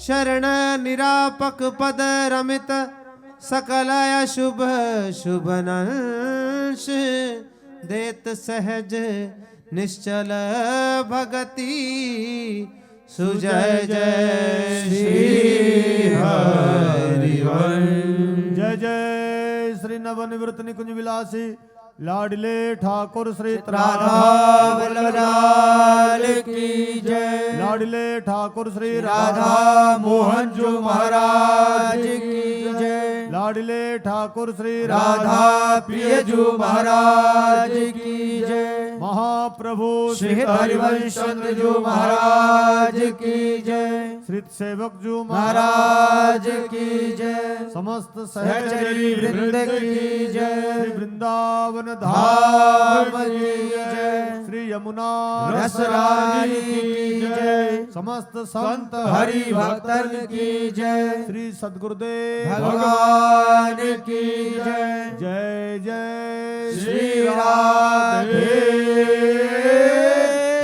शरण निरापक पद रमित सकल शुभ शुभनंश देत सहज निश्चल भगति सुजय जय श्री हरिवंश। जय जय श्री नवनिवृत्त निकुंज विलासी लाडले ठाकुर श्री राधा वल्लभ लाल की जय। लाडले ठाकुर श्री राधा मोहन जो महाराज की जय। लाडले ठाकुर श्री राधा प्रिय जो महाराज की जय। महाप्रभु श्री हरिवंश चंद्र जो महाराज की जय। श्री सेवक जो महाराज की जय। समस्त सहचरी वृंद की जय। श्री वृंदावन धाम की जय। श्री यमुना रस रानी की जय। समस्त संत हरि भक्तन की जय। श्री सद्गुरुदेव भगवान की जय। जय जय श्री राधे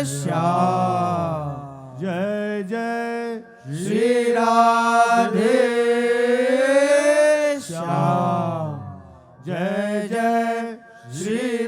श्याम। जय जय श्री राधे श्याम। जय जय श्री